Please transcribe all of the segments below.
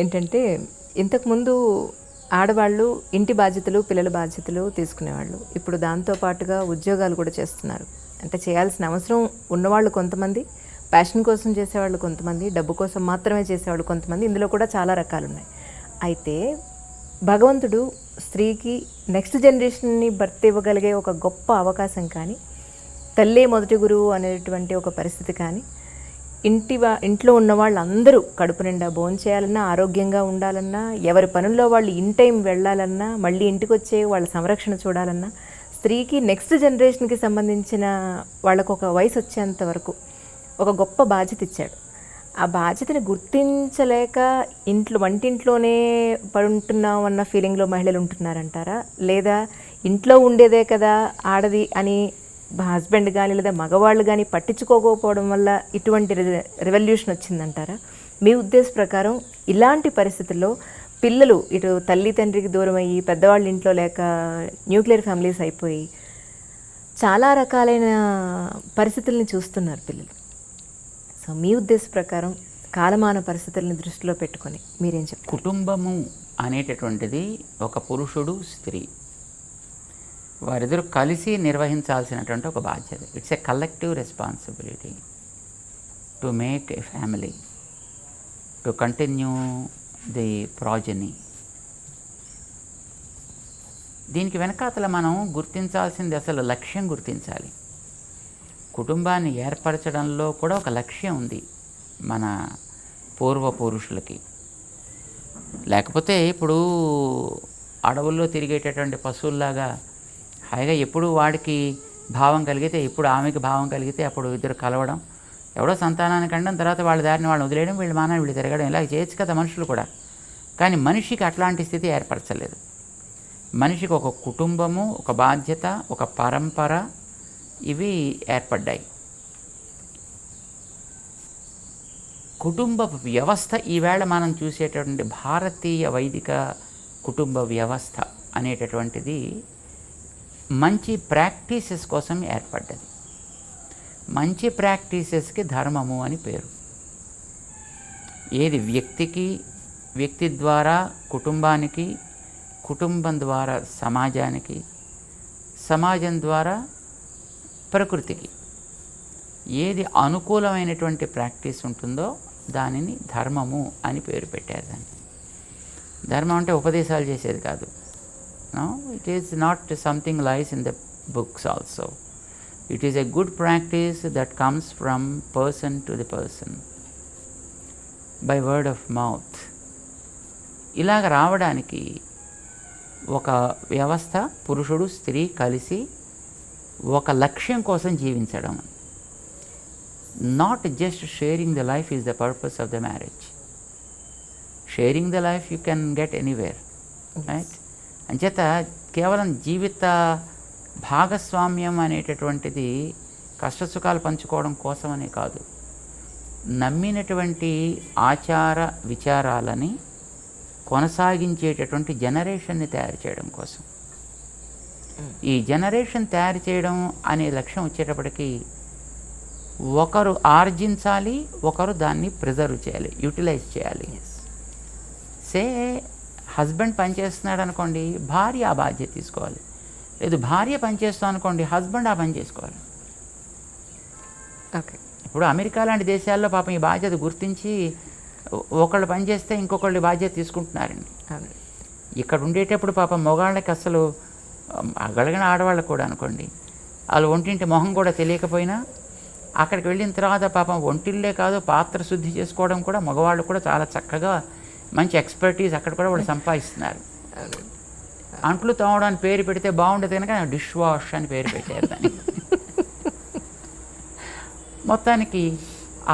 ఏంటంటే ఇంతకుముందు ఆడవాళ్ళు ఇంటి బాధ్యతలు, పిల్లల బాధ్యతలు తీసుకునేవాళ్ళు. ఇప్పుడు దాంతో పాటుగా ఉద్యోగాలు కూడా చేస్తున్నారు. అంటే చేయాల్సిన అవసరం ఉన్నవాళ్ళు కొంతమంది, ప్యాషన్ కోసం చేసేవాళ్ళు కొంతమంది, డబ్బు కోసం మాత్రమే చేసేవాళ్ళు కొంతమంది. ఇందులో కూడా చాలా రకాలున్నాయి. అయితే భగవంతుడు స్త్రీకి నెక్స్ట్ జనరేషన్ని బర్త్ ఇవ్వగలిగే ఒక గొప్ప అవకాశం కానీ, తల్లే మొదటి గురువు అనేటువంటి ఒక పరిస్థితి కానీ, ఇంట్లో ఉన్న వాళ్ళందరూ కడుపు నిండా భోంచేయాలన్నా, ఆరోగ్యంగా ఉండాలన్నా, ఎవరి పనుల్లో వాళ్ళు ఇన్ టైం వెళ్ళాలన్నా, మళ్ళీ ఇంటికి వచ్చే వాళ్ళ సంరక్షణ చూడాలన్నా, స్త్రీకి నెక్స్ట్ జనరేషన్కి సంబంధించిన వాళ్ళకు ఒక వయసు వచ్చేంత వరకు ఒక గొప్ప బాధ్యత ఇచ్చాడు. ఆ బాధ్యతని గుర్తించలేక వంటింట్లోనే పడుంటున్నాం అన్న ఫీలింగ్లో మహిళలు ఉంటున్నారంటారా? లేదా ఇంట్లో ఉండేదే కదా ఆడది అని హస్బెండ్ కానీ లేదా మగవాళ్ళు కానీ పట్టించుకోకపోవడం వల్ల ఇటువంటి రెవల్యూషన్ వచ్చిందంటారా? మీ ఉద్దేశ ప్రకారం ఇలాంటి పరిస్థితుల్లో పిల్లలు ఇటు తల్లి తండ్రికి దూరం అయ్యి, పెద్దవాళ్ళ ఇంట్లో లేక న్యూక్లియర్ ఫ్యామిలీస్ అయిపోయి చాలా రకాలైన పరిస్థితుల్ని చూస్తున్నారు పిల్లలు. సో మీ ఉద్దేశ ప్రకారం కాలమాన పరిస్థితులను దృష్టిలో పెట్టుకొని మీరేం చెప్తారు? కుటుంబము అనేటటువంటిది ఒక పురుషుడు, స్త్రీ వారిద్దరూ కలిసి నిర్వహించాల్సినటువంటి ఒక బాధ్యత. It's a collective responsibility to make a family, to continue the progeny. దీనికి వెనకాతల మనం గుర్తించాల్సింది అసలు లక్ష్యం గుర్తించాలి. కుటుంబాన్ని ఏర్పరచడంలో కూడా ఒక లక్ష్యం ఉంది మన పూర్వపురుషులకి. లేకపోతే ఇప్పుడు అడవుల్లో తిరిగేటటువంటి పశువుల్లాగా హాయిగా ఎప్పుడు వాడికి భావం కలిగితే, ఎప్పుడు ఆమెకి భావం కలిగితే అప్పుడు ఇద్దరు కలవడం, ఎవడో సంతానానికి అనడం, తర్వాత వాళ్ళ దారిని వాళ్ళని వదిలేయడం, వీళ్ళు మానాన్ని వీళ్ళు తిరగడం, ఇలా చేయొచ్చు కదా మనుషులు కూడా. కానీ మనిషికి అట్లాంటి స్థితి ఏర్పరచలేదు. మనిషికి ఒక కుటుంబము, ఒక బాధ్యత, ఒక పరంపర ఇవి ఏర్పడ్డాయి. కుటుంబ వ్యవస్థ ఈవేళ మనం చూసేటటువంటి భారతీయ వైదిక కుటుంబ వ్యవస్థ అనేటటువంటిది మంచి ప్రాక్టీసెస్ కోసం ఏర్పడ్డది. మంచి ప్రాక్టీసెస్కి ధర్మము అని పేరు. ఏది వ్యక్తి ద్వారా కుటుంబానికి, కుటుంబం ద్వారా సమాజానికి, సమాజం ద్వారా ప్రకృతికి ఏది అనుకూలమైనటువంటి ప్రాక్టీస్ ఉంటుందో దానిని ధర్మము అని పేరు పెట్టారు. దాన్ని ధర్మం అంటే ఉపదేశాలు చేసేది కాదు. No, it is not something lies in the books also. It is a good practice that comes from person to the person by word of mouth. ఇలాగ రావడానికి ఒక వ్యవస్థ, పురుషుడు స్త్రీ కలిసి ఒక లక్ష్యం కోసం జీవించడం. Not just sharing the life is the purpose of the marriage. Sharing the life you can get anywhere, right? అంచేత కేవలం జీవిత భాగస్వామ్యం అనేటటువంటిది కష్టసుఖాలు పంచుకోవడం కోసమనే కాదు, నమ్మినటువంటి ఆచార విచారాలని కొనసాగించేటటువంటి జనరేషన్ని తయారు చేయడం కోసం. ఈ జనరేషన్ తయారు చేయడం అనే లక్ష్యం వచ్చేటప్పటికి ఒకరు ఆర్జించాలి, ఒకరు దాన్ని ప్రిజర్వ్ చేయాలి, యూటిలైజ్ చేయాలి. సే హస్బెండ్ పనిచేస్తున్నాడు అనుకోండి, భార్య ఆ బాధ్యత తీసుకోవాలి. లేదు భార్య పనిచేస్తాం అనుకోండి, హస్బెండ్ ఆ పని చేసుకోవాలి. ఓకే. ఇప్పుడు అమెరికా లాంటి దేశాల్లో పాపం ఈ బాధ్యత గుర్తించి ఒకళ్ళు పని చేస్తే ఇంకొకళ్ళు బాధ్యత తీసుకుంటున్నారండి. ఇక్కడ ఉండేటప్పుడు పాపం మగవాళ్ళకి అసలు అగలిగిన ఆడవాళ్ళకు కూడా అనుకోండి, వాళ్ళు ఒంటింటి మొహం కూడా తెలియకపోయినా అక్కడికి వెళ్ళిన తర్వాత పాపం ఒంటిల్లే కాదు పాత్ర శుద్ధి చేసుకోవడం కూడా మగవాళ్ళు కూడా చాలా చక్కగా మంచి ఎక్స్పర్టీస్ అక్కడ కూడా వాళ్ళు సంపాదిస్తున్నారు. అంట్లు తోమడానికి పేరు పెడితే బాగుండదు కనుక డిష్ వాష్ అని పేరు పెట్టారు దాన్ని. మొత్తానికి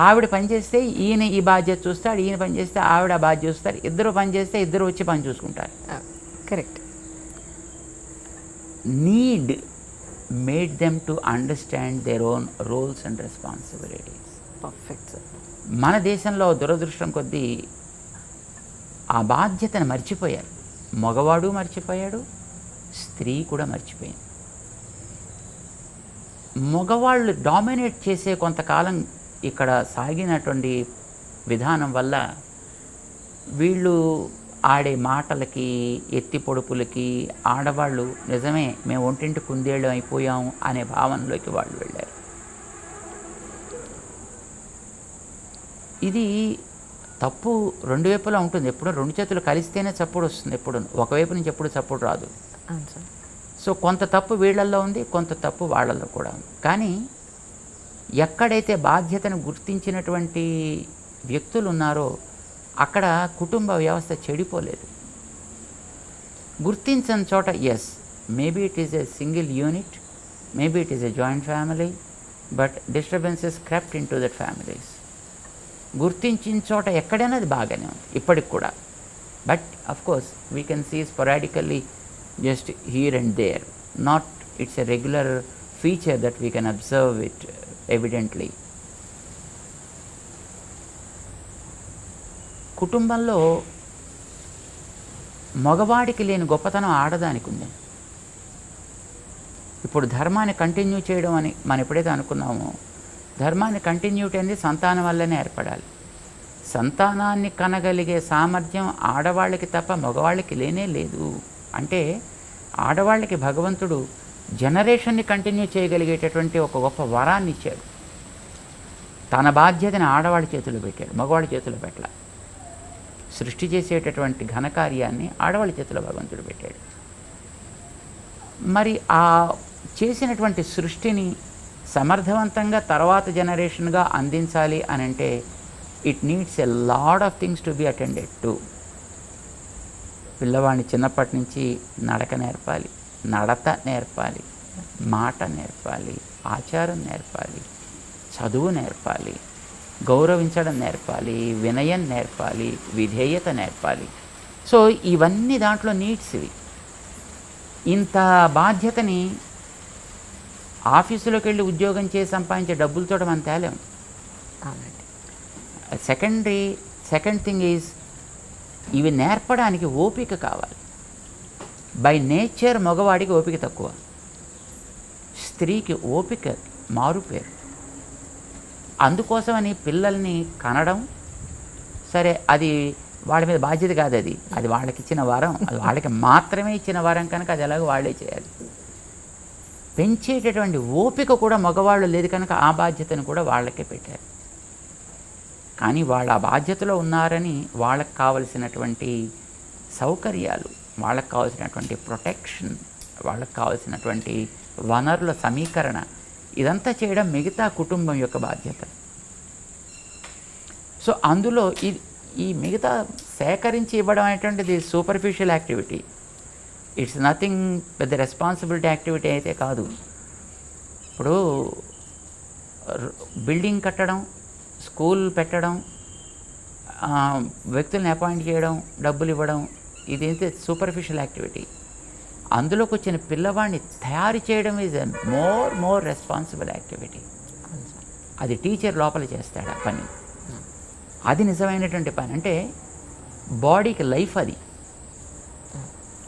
ఆవిడ పనిచేస్తే ఈయన ఈ బాధ్యత చూస్తాడు, ఈయన పని చేస్తే ఆవిడ ఆ బాధ్యత చూస్తారు, ఇద్దరు పని చేస్తే ఇద్దరు వచ్చి పని చూసుకుంటారు. Correct. Need made them to understand their own roles and responsibilities. Perfect sir. మన దేశంలో దురదృష్టం కొద్దీ ఆ బాధ్యతను మర్చిపోయారు. మగవాడు మర్చిపోయాడు, స్త్రీ కూడా మర్చిపోయింది. మగవాళ్ళు డామినేట్ చేసే కొంతకాలం ఇక్కడ సాగినటువంటి విధానం వల్ల వీళ్ళు ఆడే మాటలకి, ఎత్తి పొడుపులకి ఆడవాళ్ళు నిజమే మేము ఒంటింటి కుందేళ్ళు అయిపోయాం అనే భావనలోకి వాళ్ళు వెళ్ళారు. ఇది తప్పు రెండు వైపులా ఉంటుంది. ఎప్పుడూ రెండు చేతులు కలిస్తేనే చప్పుడు వస్తుంది. ఎప్పుడు ఒకవైపు నుంచి ఎప్పుడు చప్పుడు రాదు. అవును సార్. సో కొంత తప్పు వీళ్ళల్లో ఉంది, కొంత తప్పు వాళ్ళల్లో కూడా ఉంది. కానీ ఎక్కడైతే బాధ్యతను గుర్తించినటువంటి వ్యక్తులు ఉన్నారో అక్కడ కుటుంబ వ్యవస్థ చెడిపోలేదు. గుర్తించని చోట yes, maybe it is a single unit, maybe it is a joint family, but disturbances crept into that families. గుర్తించిన చోట ఎక్కడైనా అది బాగానే ఉంది ఇప్పటికి కూడా. But of course we can see sporadically just here and there, not it's a regular feature that we can observe it evidently. కుటుంబంలో మగవాడికి లేని గొప్పతనం ఆడదానికి ఉంది. ఇప్పుడు ధర్మాన్ని కంటిన్యూ చేయడం అని మనం ఎప్పుడైతే అనుకున్నామో, ధర్మాన్ని కంటిన్యూటీ అనేది సంతానం వల్లనే ఏర్పడాలి. సంతానాన్ని కనగలిగే సామర్థ్యం ఆడవాళ్ళకి తప్ప మగవాళ్ళకి లేనే లేదు. అంటే ఆడవాళ్ళకి భగవంతుడు జనరేషన్ని కంటిన్యూ చేయగలిగేటటువంటి ఒక గొప్ప వరాన్ని ఇచ్చాడు. తన బాధ్యతని ఆడవాళ్ళ చేతిలో పెట్టాడు, మగవాళ్ళ చేతిలో పెట్టాల. సృష్టి చేసేటటువంటి ఘనకార్యాన్ని ఆడవాళ్ళ చేతిలో భగవంతుడు పెట్టాడు. మరి ఆ చేసినటువంటి సృష్టిని సమర్థవంతంగా తర్వాత జనరేషన్గా అందించాలి అని అంటే it needs a lot of things to be attended to. పిల్లవాడిని చిన్నప్పటి నుంచి నడక నేర్పాలి, నడత నేర్పాలి, మాట నేర్పాలి, ఆచారం నేర్పాలి, చదువు నేర్పాలి, గౌరవించడం నేర్పాలి, వినయం నేర్పాలి, విధేయత నేర్పాలి. సో ఇవన్నీ దాంట్లో నీడ్స్. ఇవి ఇంత బాధ్యతని ఆఫీసులోకి వెళ్ళి ఉద్యోగం చేసి సంపాదించే డబ్బులతో మనం తేలేం. సెకండ్ థింగ్ ఈజ్ ఇవి నేర్పడానికి ఓపిక కావాలి. బై నేచర్ మగవాడికి ఓపిక తక్కువ, స్త్రీకి ఓపిక మారుపేరు. అందుకోసమని పిల్లల్ని కనడం సరే, అది వాళ్ళ మీద బాధ్యత కాదు, అది వాళ్ళకి ఇచ్చిన వరం, అది వాళ్ళకి మాత్రమే ఇచ్చిన వరం కనుక అది ఎలాగో వాళ్ళే చేయాలి. పెంచేటటువంటి ఓపిక కూడా మగవాళ్ళు లేదు కనుక ఆ బాధ్యతను కూడా వాళ్ళకే పెట్టారు. కానీ వాళ్ళ ఆ బాధ్యతలో ఉన్నారని వాళ్ళకి కావలసినటువంటి సౌకర్యాలు, వాళ్ళకి కావాల్సినటువంటి ప్రొటెక్షన్, వాళ్ళకి కావాల్సినటువంటి వనరుల సమీకరణ, ఇదంతా చేయడం మిగతా కుటుంబం యొక్క బాధ్యత. సో అందులో ఈ మిగతా సేకరించి ఇవ్వడం అనేటువంటిది సూపర్ఫిషియల్ యాక్టివిటీ. ఇట్స్ నథింగ్ పెద్ద రెస్పాన్సిబిలిటీ యాక్టివిటీ అయితే కాదు. ఇప్పుడు బిల్డింగ్ కట్టడం, స్కూల్ పెట్టడం, వ్యక్తుల్ని అపాయింట్ చేయడం, డబ్బులు ఇవ్వడం, ఇదైతే సూపర్ఫిషియల్ యాక్టివిటీ. అందులోకి వచ్చిన పిల్లవాడిని తయారు చేయడం is a more responsible activity. అది టీచర్ లోపల చేస్తాడు ఆ పని. అది నిజమైనటువంటి పని. అంటే బాడీకి లైఫ్ అది.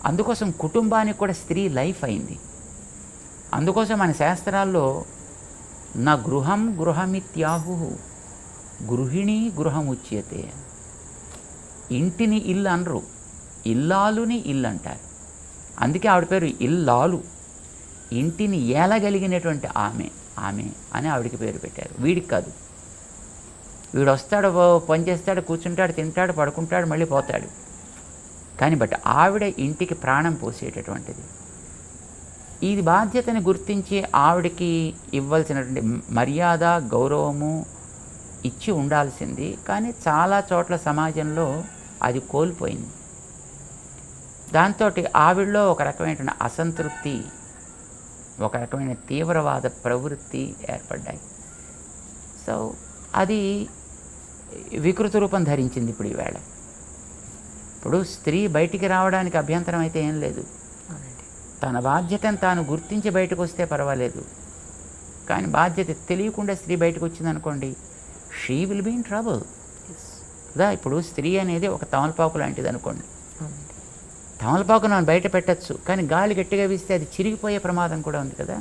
అందుకోసం కుటుంబానికి కూడా స్త్రీ లైఫ్ అయింది. అందుకోసం మన శాస్త్రాల్లో నా గృహం గృహమిత్యాహు గృహిణి గృహముచ్యతే. ఇంటిని ఇల్లు అనరు, ఇల్లాలుని ఇల్లు అంటారు. అందుకే ఆవిడ పేరు ఇల్లాలు. ఇంటిని ఏలగలిగినటువంటి ఆమె అని ఆవిడికి పేరు పెట్టారు. వీడికి కాదు. వీడు వస్తాడు, పని చేస్తాడు, కూర్చుంటాడు, తింటాడు, పడుకుంటాడు, మళ్ళీ పోతాడు. కానీ బట్ ఆవిడ ఇంటికి ప్రాణం పోసేటటువంటిది. ఈ బాధ్యతని గుర్తించి ఆవిడకి ఇవ్వాల్సినటువంటి మర్యాద, గౌరవము ఇచ్చి ఉండాల్సింది. కానీ చాలా చోట్ల సమాజంలో అది కోల్పోయింది. దాంతో ఆవిడలో ఒక రకమైన అసంతృప్తి, ఒక రకమైన తీవ్రవాద ప్రవృత్తి ఏర్పడ్డాయి. సో అది వికృత రూపం ధరించింది ఇప్పుడు ఈవేళ. ఇప్పుడు స్త్రీ బయటికి రావడానికి అభ్యంతరం అయితే ఏం లేదు. తన బాధ్యతను తాను గుర్తించి బయటకు వస్తే పర్వాలేదు. కానీ బాధ్యత తెలియకుండా స్త్రీ బయటకు వచ్చిందనుకోండి, she will be in trouble కదా. ఇప్పుడు స్త్రీ అనేది ఒక తమలపాకు లాంటిది అనుకోండి. తమలపాకు మనం బయట పెట్టచ్చు, కానీ గాలి గట్టిగా వీస్తే అది చిరిగిపోయే ప్రమాదం కూడా ఉంది కదా.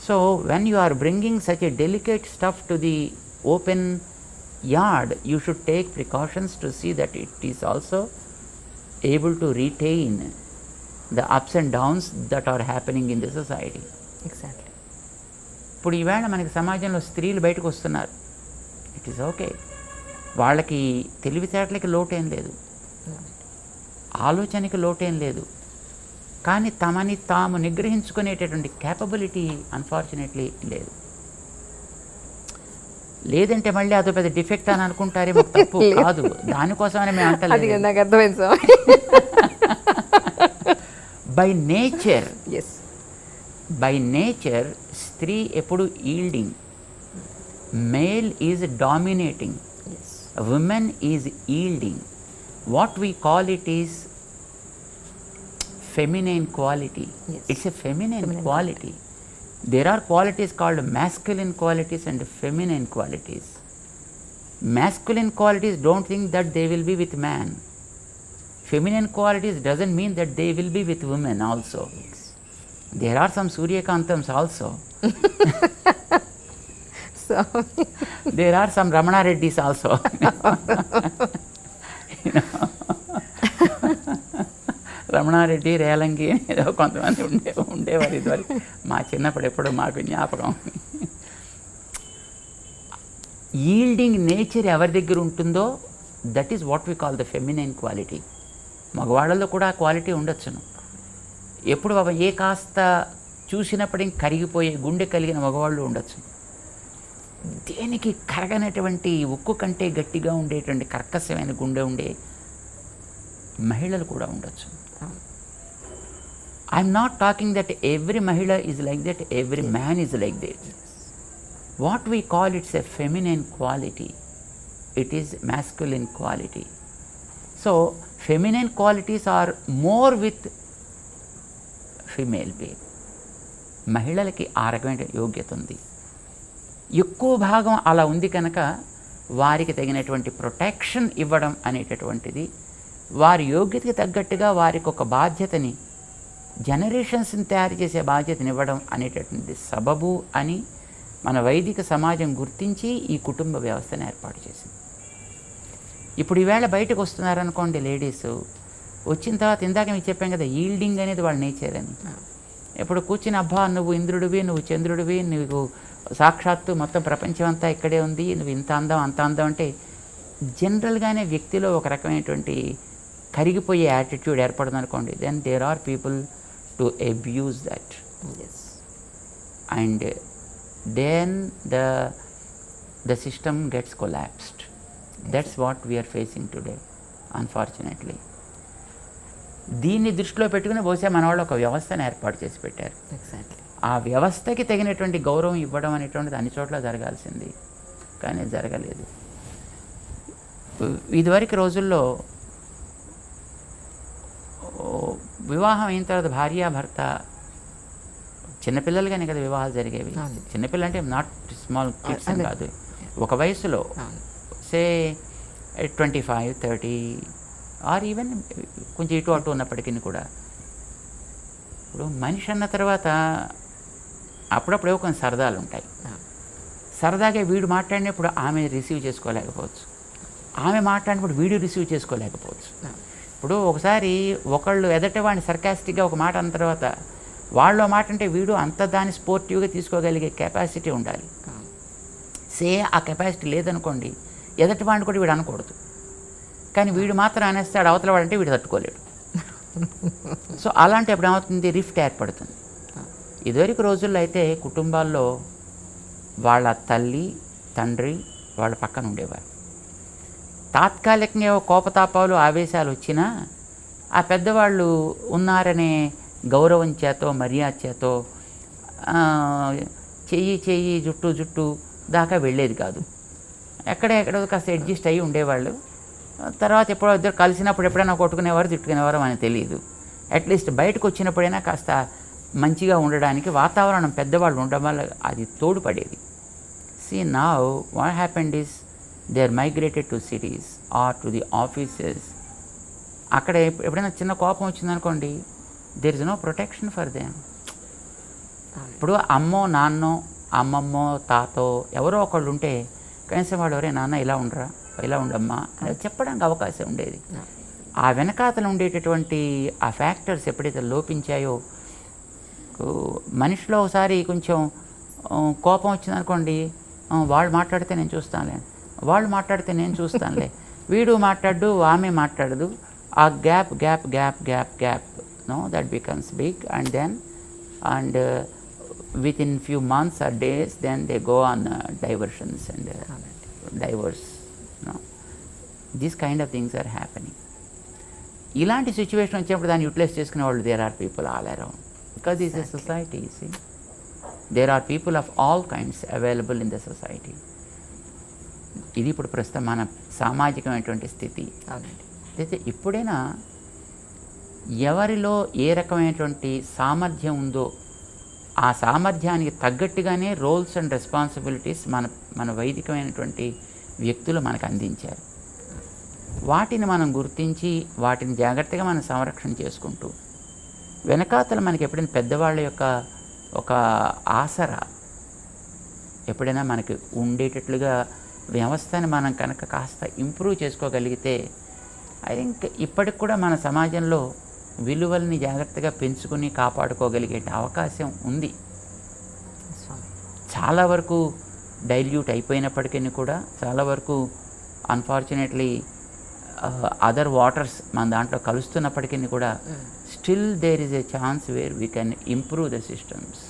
So when you are bringing such a delicate stuff to the open yard, you should take precautions to see that it is also able to retain the ups and downs that are happening in the society. Exactly. ఇప్పుడు ఈవేళ మనకి సమాజంలో స్త్రీలు బయటకు వస్తున్నారు. It is okay. వాళ్ళకి తెలివితేటలకి లోటేం లేదు, ఆలోచనకి లోటేం లేదు. కానీ తమని తాము నిగ్రహించుకునేటటువంటి క్యాపబిలిటీ అన్ఫార్చునేట్లీ లేదు. లేదంటే మళ్ళీ అదో పెద్ద డిఫెక్ట్ అని అనుకుంటారేమో, తప్పు కాదు, దానికోసమని మేము అది అంటలేదు. నాకు అర్థమైంది స్వామి. By nature, yes. By nature స్త్రీ ఎప్పుడు yielding, male is dominating, yes. women is yielding. What we call it is feminine quality. Yes. It's a feminine quality. There are qualities called masculine qualities and feminine qualities. Masculine qualities don't think that they will be with man. Feminine qualities doesn't mean that they will be with women also. Yes. There are some Suryakantams also. Swami. There are some Ramana Reddys also. You know. Ramana Reddy, Relangi ఏదో కొంతమంది ఉండేవారు ఇదివరకు. మా చిన్నప్పుడు ఎప్పుడో మాకు జ్ఞాపకం. Yielding nature ఎవరి దగ్గర ఉంటుందో that is what we call the feminine quality. మగవాళ్ళలో కూడా ఆ క్వాలిటీ ఉండొచ్చును. ఎప్పుడు బాబా ఏ కాస్త చూసినప్పటికీ కరిగిపోయే గుండె కలిగిన మగవాళ్ళు ఉండొచ్చు. దేనికి కరగనటువంటి ఉక్కు కంటే గట్టిగా ఉండేటువంటి కర్కశమైన గుండె ఉండే మహిళలు కూడా ఉండొచ్చు. I'm not talking that every మహిళ is like that, every man is like that. What we call it's a feminine quality, it is masculine quality. So feminine qualities are more with female being. మహిళలకి ఆ రకమైన యోగ్యత ఉంది, ఎక్కువ భాగం అలా ఉంది కనుక వారికి తగినటువంటి ప్రొటెక్షన్ ఇవ్వడం అనేటటువంటిది, వారి యోగ్యతకి తగ్గట్టుగా వారికి ఒక బాధ్యతని, జనరేషన్స్ని తయారు చేసే బాధ్యతని ఇవ్వడం అనేటటువంటి సబబు అని మన వైదిక సమాజం గుర్తించి ఈ కుటుంబ వ్యవస్థను ఏర్పాటు చేసింది. ఇప్పుడు ఈవేళ బయటకు వస్తున్నారనుకోండి లేడీస్, వచ్చిన తర్వాత ఇందాక మీకు చెప్పాం కదా, ఈల్డింగ్ అనేది వాళ్ళ నేచర్ అని. ఇప్పుడు కూర్చుని అబ్బా నువ్వు ఇంద్రుడివి, నువ్వు చంద్రుడివి, నువ్వు సాక్షాత్తు మొత్తం ప్రపంచం అంతా ఇక్కడే ఉంది, నువ్వు ఇంత అందం అంత అందం అంటే జనరల్గానే వ్యక్తిలో ఒక రకమైనటువంటి కరిగిపోయే యాటిట్యూడ్ ఏర్పడుతుంది అనుకోండి. Then there are people to abuse that, and then the system gets collapsed. That's what we're facing today unfortunately. దీన్ని దృష్టిలో పెట్టుకుని బహుశా మన వాళ్ళు ఒక వ్యవస్థను ఏర్పాటు చేసి పెట్టారు. ఎగ్జాక్ట్లీ. ఆ వ్యవస్థకి తగినటువంటి గౌరవం ఇవ్వడం అనేటువంటిది అన్ని చోట్ల జరగాల్సింది, కానీ జరగలేదు. ఇదివరకు రోజుల్లో వివాహం అయిన తర్వాత భార్యాభర్త, చిన్నపిల్లలుగానే కదా వివాహాలు జరిగేవి. చిన్నపిల్లలు అంటే నాట్ స్మాల్ కిడ్స్ అని కాదు, ఒక వయసులో సే 25, 30 ఆర్ ఈవెన్ కొంచెం ఇటు అటు ఉన్నప్పటికీ కూడా. ఇప్పుడు మనిషి అన్న తర్వాత అప్పుడప్పుడు కొన్ని సరదాలు ఉంటాయి. సరదాగా వీడు మాట్లాడినప్పుడు ఆమె రిసీవ్ చేసుకోలేకపోవచ్చు, ఆమె మాట్లాడినప్పుడు వీడు రిసీవ్ చేసుకోలేకపోవచ్చు. ఇప్పుడు ఒకసారి ఒకళ్ళు ఎదటి వాడిని సర్కాస్టిక్గా ఒక మాట అన్న తర్వాత వాళ్ళు మాట అంటే వీడు అంత దాన్ని స్పోర్టివ్గా తీసుకోగలిగే కెపాసిటీ ఉండాలి. ఆ కెపాసిటీ లేదనుకోండి, ఎదటి వాడిని కూడా వీడు అనకూడదు, కానీ వీడు మాత్రం అనేస్తాడు, అవతల వాడంటే వీడు తట్టుకోలేడు. సో అలాంటి అప్పుడు ఏమవుతుంది, రిఫ్ట్ ఏర్పడుతుంది. ఇదివరకు రోజుల్లో అయితే కుటుంబాల్లో వాళ్ళ తల్లి తండ్రి వాళ్ళ పక్కన ఉండేవారు. తాత్కాలికంగా కోపతాపాలు ఆవేశాలు వచ్చినా ఆ పెద్దవాళ్ళు ఉన్నారనే గౌరవం చేతో మర్యాద చేతో చెయ్యి జుట్టు దాకా వెళ్ళేది కాదు. ఎక్కడో కాస్త అడ్జస్ట్ అయ్యి ఉండేవాళ్ళు. తర్వాత ఎప్పుడో ఇద్దరు కలిసినప్పుడు ఎప్పుడైనా కొట్టుకునేవారు తిట్టుకునేవారు మనకు తెలియదు. అట్లీస్ట్ బయటకు వచ్చినప్పుడైనా కాస్త మంచిగా ఉండడానికి వాతావరణం పెద్దవాళ్ళు ఉండడం వల్ల అది తోడ్పడేది. See now what happened is they are migrated to cities or to the offices. అక్కడ ఎప్పుడైనా చిన్న కోపం వచ్చిందనుకోండి, there is no protection for them. ఇప్పుడు అమ్మో నాన్నో అమ్మమ్మో తాతో ఎవరో ఒకళ్ళు ఉంటే కనీసం వాళ్ళు ఎవరే నాన్న ఇలా ఉండరా, ఇలా ఉండమ్మా అని చెప్పడానికి అవకాశం ఉండేది. ఆ వెనకాతలు ఉండేటటువంటి ఆ ఫ్యాక్టర్స్ ఎప్పుడైతే లోపించాయో, మనిషిలో ఒకసారి కొంచెం కోపం వచ్చిందనుకోండి, వాళ్ళు మాట్లాడితే నేను చూస్తానులే, వాళ్ళు మాట్లాడితే నేను చూస్తానులే, వీడు మాట్లాడు ఆమె మాట్లాడదు, ఆ gap gap gap gap gap no that becomes big and within few months or days then they go on diversions and divorce. No, these kind of things are happening. ఇలాంటి సిచ్యువేషన్ వచ్చినప్పుడు దాన్ని యూటిలైజ్ చేసుకునే వాళ్ళు there are people all around, because is a society. See, there are people of all kinds available in the society. ఇది ఇప్పుడు ప్రస్తుతం మన సామాజికమైనటువంటి స్థితి. అయితే ఇప్పుడైనా ఎవరిలో ఏ రకమైనటువంటి సామర్థ్యం ఉందో ఆ సామర్థ్యానికి తగ్గట్టుగానే రోల్స్ అండ్ రెస్పాన్సిబిలిటీస్ మన వైదికమైనటువంటి వ్యక్తులు మనకు అందించారు. వాటిని మనం గుర్తించి వాటిని జాగ్రత్తగా మనం సంరక్షణ చేసుకుంటూ, వెనకాతల మనకి ఎప్పుడైనా పెద్దవాళ్ళ యొక్క ఒక ఆసరా ఎప్పుడైనా మనకి ఉండేటట్లుగా వ్యవస్థని మనం కనుక కాస్త ఇంప్రూవ్ చేసుకోగలిగితే, ఐ థింక్ ఇప్పటికి కూడా మన సమాజంలో విలువల్ని జాగ్రత్తగా పెంచుకుని కాపాడుకోగలిగే అవకాశం ఉంది. చాలా వరకు డైల్యూట్ అయిపోయినప్పటికీ కూడా, చాలా వరకు అన్ఫార్చునేట్లీ అదర్ వాటర్స్ మన దాంట్లో కలుస్తున్నప్పటికీ కూడా, still there is a chance where we can improve the systems.